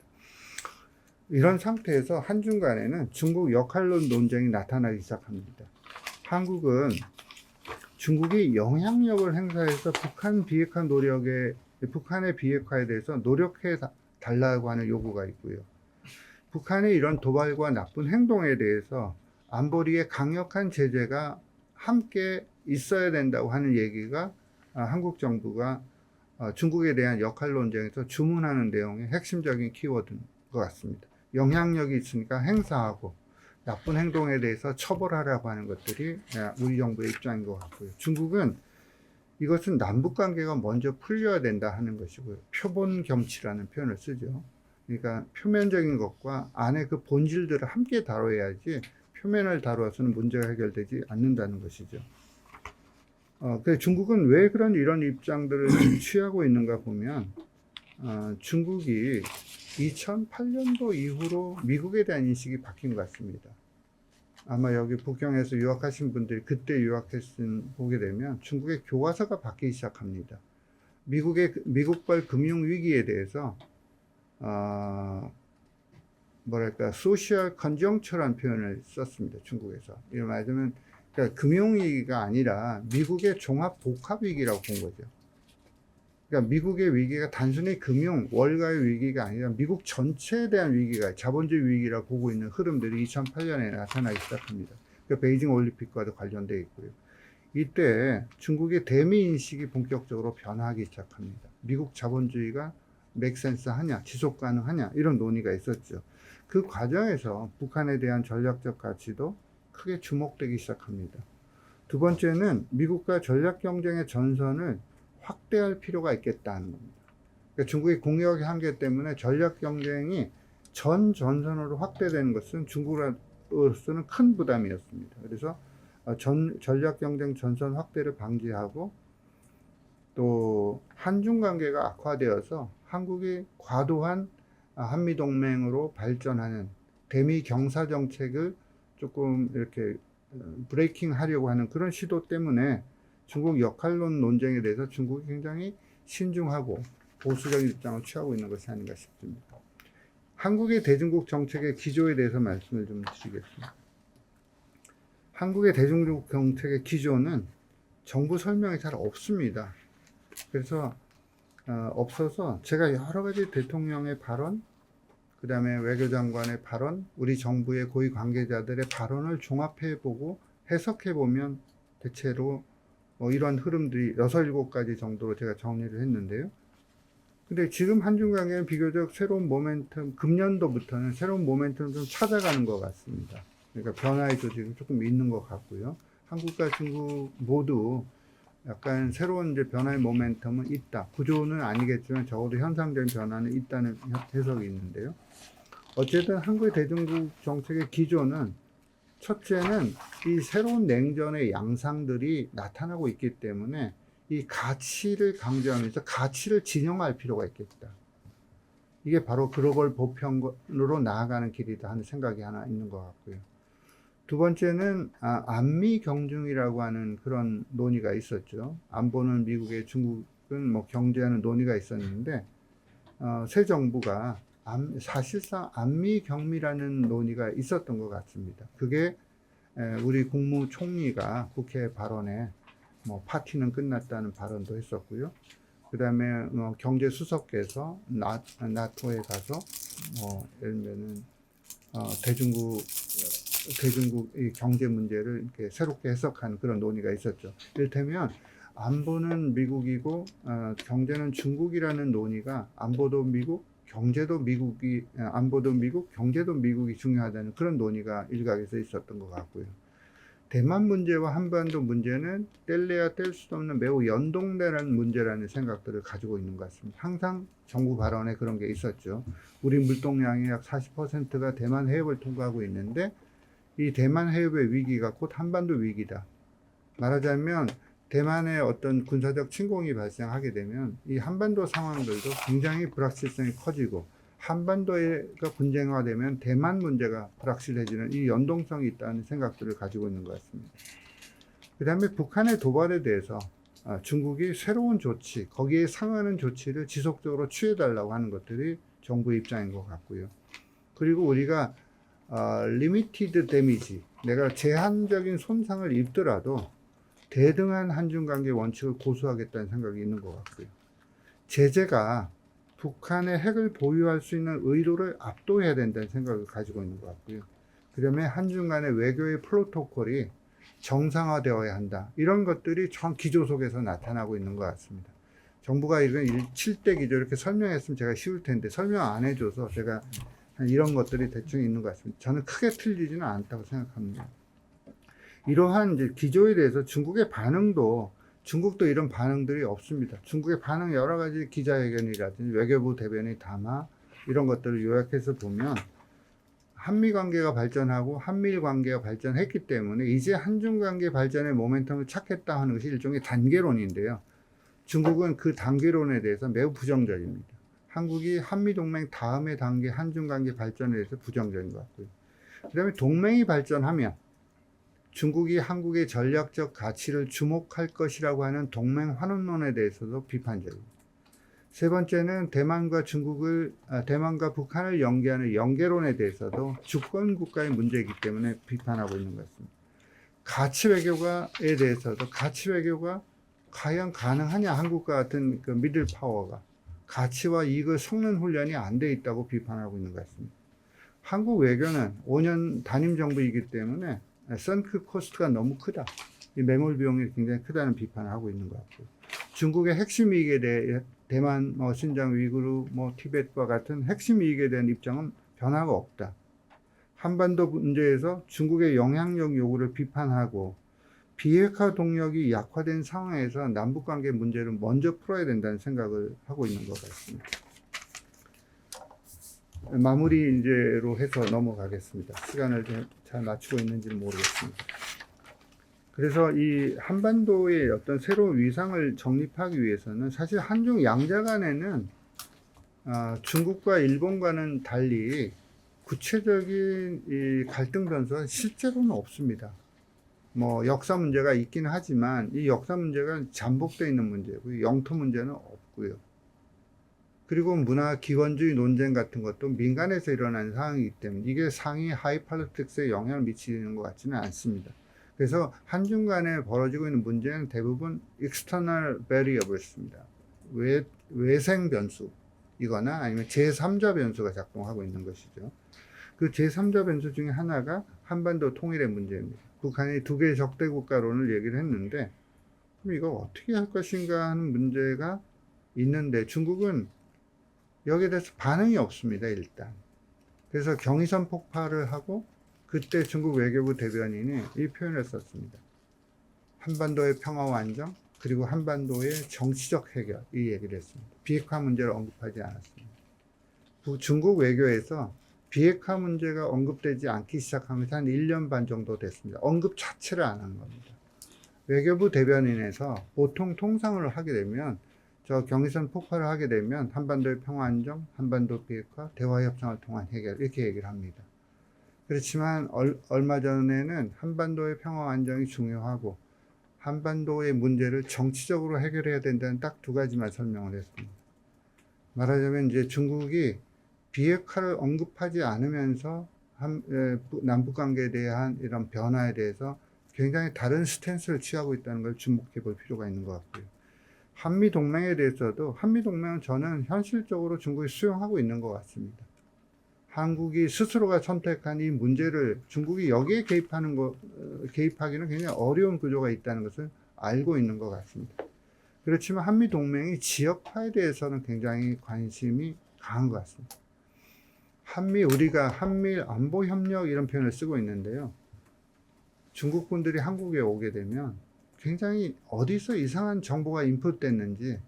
이런 상태에서 한중 간에는 중국 역할론 논쟁이 나타나기 시작합니다. 한국은 중국이 영향력을 행사해서 북한의 비핵화에 대해서 노력해 달라고 하는 요구가 있고요. 북한의 이런 도발과 나쁜 행동에 대해서 안보리의 강력한 제재가 함께 있어야 된다고 하는 얘기가 한국 정부가 중국에 대한 역할 논쟁에서 주문하는 내용의 핵심적인 키워드인 것 같습니다. 영향력이 있으니까 행사하고 나쁜 행동에 대해서 처벌하라고 하는 것들이 우리 정부의 입장인 것 같고요. 중국은 이것은 남북관계가 먼저 풀려야 된다 하는 것이고요. 표본겸치라는 표현을 쓰죠. 그러니까 표면적인 것과 안에 그 본질들을 함께 다뤄야지 표면을 다루어서는 문제가 해결되지 않는다는 것이죠. 그 중국은 왜 이런 입장들을 취하고 있는가 보면, 중국이 2008년도 이후로 미국에 대한 인식이 바뀐 것 같습니다. 아마 여기 북경에서 유학하신 분들이 그때 유학했을 보게 되면 중국의 교과서가 바뀌기 시작합니다. 미국발 금융 위기에 대해서 뭐랄까 소셜 컨정처라는 표현을 썼습니다. 중국에서. 이런 말하자면 그러니까 금융 위기가 아니라 미국의 종합 복합 위기라고 본 거죠. 그러니까 미국의 위기가 단순히 금융 월가의 위기가 아니라 미국 전체에 대한 위기가 자본주의 위기라고 보고 있는 흐름들이 2008년에 나타나기 시작합니다. 그러니까 베이징 올림픽과도 관련되어 있고요. 이때 중국의 대미 인식이 본격적으로 변화하기 시작합니다. 미국 자본주의가 맥센스 하냐, 지속 가능하냐 이런 논의가 있었죠. 그 과정에서 북한에 대한 전략적 가치도 크게 주목되기 시작합니다. 두 번째는 미국과 전략 경쟁의 전선을 확대할 필요가 있겠다는 겁니다. 그러니까 중국의 공격의 한계 때문에 전략 경쟁이 전 전선으로 확대되는 것은 중국으로서는 큰 부담이었습니다. 그래서 전략 경쟁 전선 확대를 방지하고 또 한중 관계가 악화되어서 한국이 과도한 한미 동맹으로 발전하는 대미 경사 정책을 조금 이렇게 브레이킹 하려고 하는 그런 시도 때문에 중국 역할론 논쟁에 대해서 중국이 굉장히 신중하고 보수적인 입장을 취하고 있는 것이 아닌가 싶습니다. 한국의 대중국 정책의 기조에 대해서 말씀을 좀 드리겠습니다. 한국의 대중국 정책의 기조는 정부 설명이 잘 없습니다. 그래서 없어서 제가 여러 가지 대통령의 발언, 그 다음에 외교장관의 발언, 우리 정부의 고위 관계자들의 발언을 종합해보고 해석해보면 대체로 이런 흐름들이 6, 7가지 정도로 제가 정리를 했는데요. 근데 지금 한중 관계는 비교적 새로운 모멘텀, 금년도부터는 새로운 모멘텀을 좀 찾아가는 것 같습니다. 그러니까 변화의 조짐이 조금 있는 것 같고요. 한국과 중국 모두 약간 새로운 이제 변화의 모멘텀은 있다. 구조는 아니겠지만 적어도 현상적인 변화는 있다는 해석이 있는데요. 어쨌든 한국의 대중국 정책의 기조는 첫째는 이 새로운 냉전의 양상들이 나타나고 있기 때문에 이 가치를 강조하면서 가치를 진영할 필요가 있겠다. 이게 바로 글로벌 보편으로 나아가는 길이다 하는 생각이 하나 있는 것 같고요. 두 번째는 안미 경중이라고 하는 그런 논의가 있었죠. 안보는 미국의 중국은 뭐 경제하는 논의가 있었는데 새 정부가 사실상 안미 경미라는 논의가 있었던 것 같습니다. 그게 우리 국무총리가 국회 발언에 뭐 파티는 끝났다는 발언도 했었고요. 그 다음에 경제수석께서 나토에 가서 예를 들면은 대중국 이 경제 문제를 이렇게 새롭게 해석하는 그런 논의가 있었죠. 이를테면 안보는 미국이고 경제는 중국이라는 논의가 안보도 미국, 경제도 미국이 안보도 미국, 경제도 미국이 중요하다는 그런 논의가 일각에서 있었던 것 같고요. 대만 문제와 한반도 문제는 뗄래야 뗄 수 없는 매우 연동되는 문제라는 생각들을 가지고 있는 것 같습니다. 항상 정부 발언에 그런 게 있었죠. 우리 물동량의 약 40%가 대만 해협을 통과하고 있는데 이 대만 해협의 위기가 곧 한반도 위기다. 말하자면 대만의 어떤 군사적 침공이 발생하게 되면 이 한반도 상황들도 굉장히 불확실성이 커지고 한반도가 분쟁화되면 대만 문제가 불확실해지는 이 연동성이 있다는 생각들을 가지고 있는 것 같습니다. 그 다음에 북한의 도발에 대해서 중국이 새로운 조치, 거기에 상응하는 조치를 지속적으로 취해달라고 하는 것들이 정부의 입장인 것 같고요. 그리고 우리가 리미티드 데미지, 내가 제한적인 손상을 입더라도 대등한 한중관계 원칙을 고수하겠다는 생각이 있는 것 같고요. 제재가 북한의 핵을 보유할 수 있는 의도를 압도해야 된다는 생각을 가지고 있는 것 같고요. 그다음에 한중 간의 외교의 프로토콜이 정상화되어야 한다. 이런 것들이 전 기조 속에서 나타나고 있는 것 같습니다. 정부가 이런 7대 기조 이렇게 설명했으면 제가 쉬울 텐데 설명 안 해줘서 제가 이런 것들이 대충 있는 것 같습니다. 저는 크게 틀리지는 않다고 생각합니다. 이러한 이제 기조에 대해서 중국의 반응도 중국도 이런 반응들이 없습니다. 중국의 반응 여러 가지 기자회견이라든지 외교부 대변인 담화 이런 것들을 요약해서 보면 한미 관계가 발전하고 한미일 관계가 발전했기 때문에 이제 한중 관계 발전의 모멘텀을 찾겠다 하는 것이 일종의 단계론인데요. 중국은 그 단계론에 대해서 매우 부정적입니다. 한국이 한미 동맹 다음의 단계 한중 관계 발전에 대해서 부정적인 것 같고요. 그다음에 동맹이 발전하면 중국이 한국의 전략적 가치를 주목할 것이라고 하는 동맹 환원론에 대해서도 비판적입니다. 세 번째는 대만과 북한을 연계하는 연계론에 대해서도 주권 국가의 문제이기 때문에 비판하고 있는 것 같습니다. 가치 외교가에 대해서도 가치 외교가 과연 가능하냐, 한국과 같은 그 미들 파워가 가치와 이익을 섞는 훈련이 안 돼 있다고 비판하고 있는 것 같습니다. 한국 외교는 5년 단임 정부이기 때문에 선크 코스트가 너무 크다. 이 매몰 비용이 굉장히 크다는 비판을 하고 있는 것 같고요. 중국의 핵심 이익에 대해 대만, 신장, 위구르, 티벳과 같은 핵심 이익에 대한 입장은 변화가 없다. 한반도 문제에서 중국의 영향력 요구를 비판하고 비핵화 동력이 약화된 상황에서 남북관계 문제를 먼저 풀어야 된다는 생각을 하고 있는 것 같습니다. 마무리 이제로 해서 넘어가겠습니다. 시간을 잘 맞추고 있는지는 모르겠습니다. 그래서 이 한반도의 어떤 새로운 위상을 정립하기 위해서는 사실 한중 양자 간에는 중국과 일본과는 달리 구체적인 이 갈등 변수가 실제로는 없습니다. 역사 문제가 있긴 하지만 이 역사 문제가 잠복되어 있는 문제고요. 영토 문제는 없고요. 그리고 문화 기원주의 논쟁 같은 것도 민간에서 일어나는 상황이기 때문에 이게 상위 하이 팔리틱스에 영향을 미치는 것 같지는 않습니다. 그래서 한중 간에 벌어지고 있는 문제는 대부분 external variables입니다. 외생 변수이거나 아니면 제3자 변수가 작동하고 있는 것이죠. 그 제3자 변수 중에 하나가 한반도 통일의 문제입니다. 북한이 두 개의 적대 국가론을 얘기를 했는데 그럼 이거 어떻게 할 것인가 하는 문제가 있는데 중국은 여기에 대해서 반응이 없습니다. 일단. 그래서 경의선 폭발을 하고 그때 중국 외교부 대변인이 이 표현을 썼습니다. 한반도의 평화와 안정 그리고 한반도의 정치적 해결 이 얘기를 했습니다. 비핵화 문제를 언급하지 않았습니다. 중국 외교에서 비핵화 문제가 언급되지 않기 시작한 것이 한 1년 반 정도 됐습니다. 언급 자체를 안 한 겁니다. 외교부 대변인에서 보통 통상을 하게 되면 경의선 폭발을 하게 되면 한반도의 평화 안정, 한반도 비핵화, 대화 협상을 통한 해결 이렇게 얘기를 합니다. 그렇지만 얼마 전에는 한반도의 평화 안정이 중요하고 한반도의 문제를 정치적으로 해결해야 된다는 딱 두 가지만 설명을 했습니다. 말하자면 이제 중국이 비핵화를 언급하지 않으면서 남북 관계에 대한 이런 변화에 대해서 굉장히 다른 스탠스를 취하고 있다는 걸 주목해 볼 필요가 있는 것 같고요. 한미 동맹에 대해서도 한미 동맹은 저는 현실적으로 중국이 수용하고 있는 것 같습니다. 한국이 스스로가 선택한 이 문제를 중국이 여기에 개입하기는 굉장히 어려운 구조가 있다는 것을 알고 있는 것 같습니다. 그렇지만 한미 동맹이 지역화에 대해서는 굉장히 관심이 강한 것 같습니다. 우리가 한미일 안보 협력 이런 표현을 쓰고 있는데요. 중국 분들이 한국에 오게 되면 굉장히 어디서 이상한 정보가 인풋됐는지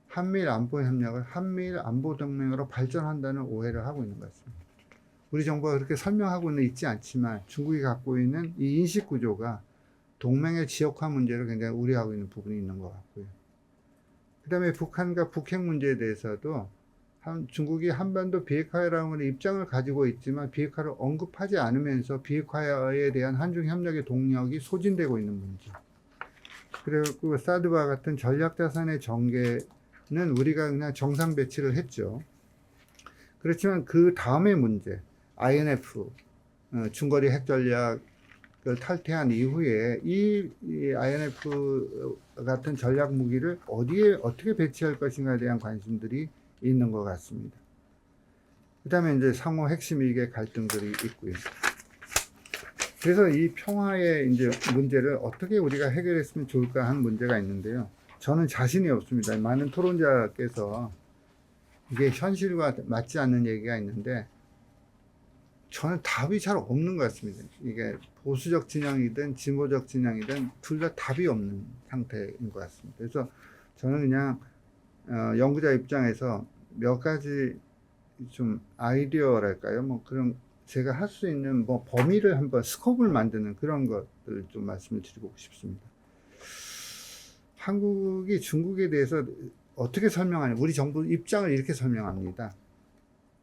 한미일 안보 협력을 한미일 안보 동맹으로 발전한다는 오해를 하고 있는 것 같습니다. 우리 정부가 그렇게 설명하고는 있지 않지만 중국이 갖고 있는 이 인식 구조가 동맹의 지역화 문제를 굉장히 우려하고 있는 부분이 있는 것 같고요. 그 다음에 북한과 북핵 문제에 대해서도 중국이 한반도 비핵화라는 입장을 가지고 있지만 비핵화를 언급하지 않으면서 비핵화에 대한 한중 협력의 동력이 소진되고 있는 문제. 그리고 사드와 같은 전략자산의 전개는 우리가 그냥 정상 배치를 했죠. 그렇지만 그 다음의 문제, INF, 중거리 핵전략을 탈퇴한 이후에 이 INF 같은 전략 무기를 어디에 어떻게 배치할 것인가에 대한 관심들이 있는 것 같습니다. 그 다음에 이제 상호 핵심 이익의 갈등들이 있고요. 그래서 이 평화의 이제 문제를 어떻게 우리가 해결했으면 좋을까 하는 문제가 있는데요. 저는 자신이 없습니다. 많은 토론자께서 이게 현실과 맞지 않는 얘기가 있는데 저는 답이 잘 없는 것 같습니다. 이게 보수적 진영이든 진보적 진영이든 둘 다 답이 없는 상태인 것 같습니다. 그래서 저는 그냥 연구자 입장에서 몇 가지 좀 아이디어랄까요? 그런 제가 할 수 있는 뭐 범위를 한번 스코프를 만드는 그런 것들 좀 말씀을 드리고 싶습니다. 한국이 중국에 대해서 어떻게 설명하냐, 우리 정부 입장을 이렇게 설명합니다.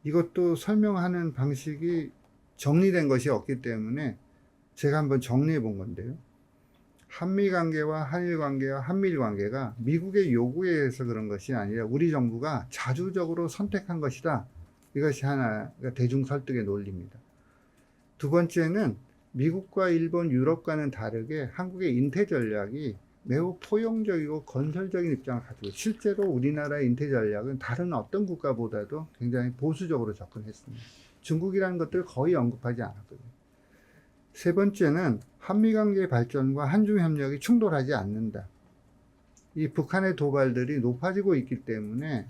이것도 설명하는 방식이 정리된 것이 없기 때문에 제가 한번 정리해 본 건데요. 한미 관계와 한일 관계와 한미일 관계가 미국의 요구에 의해서 그런 것이 아니라 우리 정부가 자주적으로 선택한 것이다. 이것이 하나가 대중 설득의 논리입니다. 두 번째는 미국과 일본, 유럽과는 다르게 한국의 인태 전략이 매우 포용적이고 건설적인 입장을 가지고, 실제로 우리나라의 인태 전략은 다른 어떤 국가보다도 굉장히 보수적으로 접근했습니다. 중국이라는 것들을 거의 언급하지 않았거든요. 세 번째는 한미 관계의 발전과 한중 협력이 충돌하지 않는다. 이 북한의 도발들이 높아지고 있기 때문에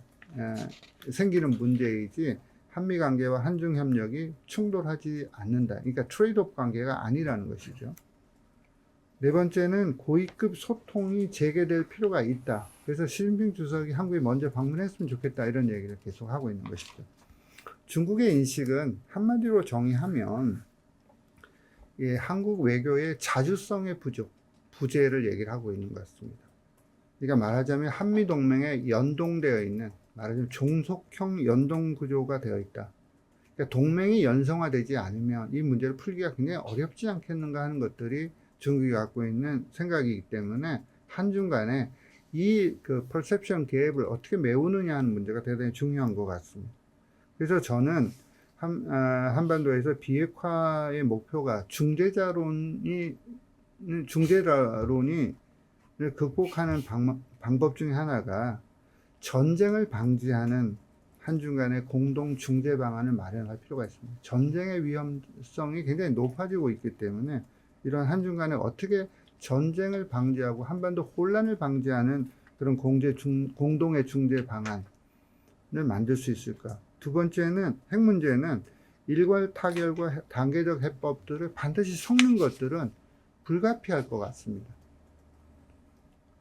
생기는 문제이지 한미 관계와 한중 협력이 충돌하지 않는다. 그러니까 트레이드오프 관계가 아니라는 것이죠. 네 번째는 고위급 소통이 재개될 필요가 있다. 그래서 시진핑 주석이 한국에 먼저 방문했으면 좋겠다, 이런 얘기를 계속 하고 있는 것이죠. 중국의 인식은 한마디로 정의하면 한국 외교의 자주성의 부족, 부재를 얘기를 하고 있는 것 같습니다. 그러니까 말하자면 한미 동맹에 연동되어 있는, 말하자면 종속형 연동 구조가 되어 있다. 그러니까 동맹이 연성화되지 않으면 이 문제를 풀기가 굉장히 어렵지 않겠는가 하는 것들이 중국이 갖고 있는 생각이기 때문에 한중 간에 이 perception 갭을 어떻게 메우느냐 하는 문제가 대단히 중요한 것 같습니다. 그래서 저는 한반도에서 비핵화의 목표가 중재자론이 극복하는 방법 중에 하나가 전쟁을 방지하는 한중 간의 공동 중재 방안을 마련할 필요가 있습니다. 전쟁의 위험성이 굉장히 높아지고 있기 때문에 이런 한중 간에 어떻게 전쟁을 방지하고 한반도 혼란을 방지하는 그런 공동의 중재 방안을 만들 수 있을까? 두 번째는, 핵 문제는 일괄 타결과 단계적 해법들을 반드시 섞는 것들은 불가피할 것 같습니다.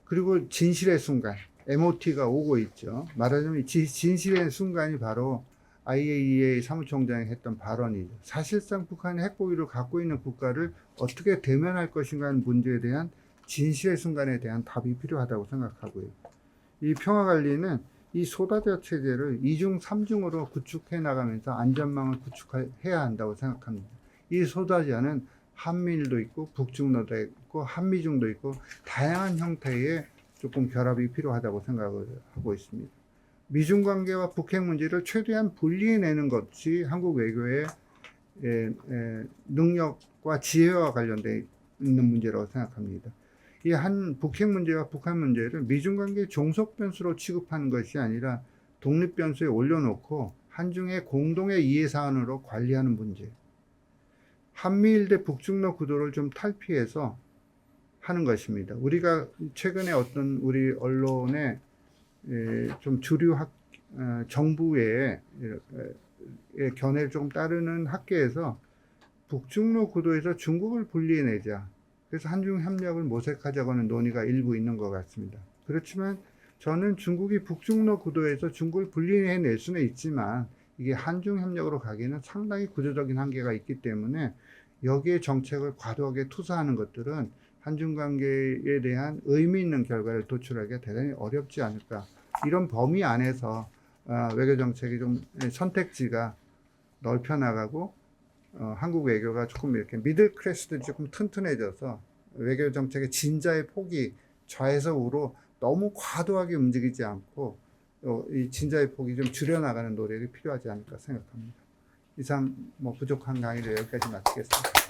그리고 진실의 순간, MOT가 오고 있죠. 말하자면 진실의 순간이 바로 IAEA 사무총장이 했던 발언이죠. 사실상 북한이 핵보유를 갖고 있는 국가를 어떻게 대면할 것인가 하는 문제에 대한 진실의 순간에 대한 답이 필요하다고 생각하고요. 이 평화관리는 이 소다자 체제를 2중, 3중으로 구축해 나가면서 안전망을 구축해야 한다고 생각합니다. 이 소다자는 한미일도 있고 북중로도 있고 한미중도 있고 다양한 형태의 조금 결합이 필요하다고 생각을 하고 있습니다. 미중 관계와 북핵 문제를 최대한 분리해내는 것이 한국 외교의 능력과 지혜와 관련되어 있는 문제라고 생각합니다. 이 북핵 문제와 북한 문제를 미중 관계의 종속 변수로 취급하는 것이 아니라 독립 변수에 올려놓고 한중의 공동의 이해 사안으로 관리하는 문제. 한미일 대 북중로 구도를 좀 탈피해서 하는 것입니다. 우리가 최근에 어떤 우리 언론의 좀 주류 정부의 견해를 좀 따르는 학계에서 북중로 구도에서 중국을 분리해내자, 그래서 한중 협력을 모색하자고 하는 논의가 일부 있는 것 같습니다. 그렇지만 저는 중국이 북중로 구도에서 중국을 분리해낼 수는 있지만 이게 한중 협력으로 가기에는 상당히 구조적인 한계가 있기 때문에 여기에 정책을 과도하게 투사하는 것들은 한중 관계에 대한 의미 있는 결과를 도출하기가 대단히 어렵지 않을까. 이런 범위 안에서 외교 정책이 좀 선택지가 넓혀 나가고 한국 외교가 조금 이렇게 미들 클래스들이 조금 튼튼해져서 외교 정책의 진자의 폭이 좌에서 우로 너무 과도하게 움직이지 않고 이 진자의 폭이 좀 줄여나가는 노력이 필요하지 않을까 생각합니다. 이상 부족한 강의를 여기까지 마치겠습니다.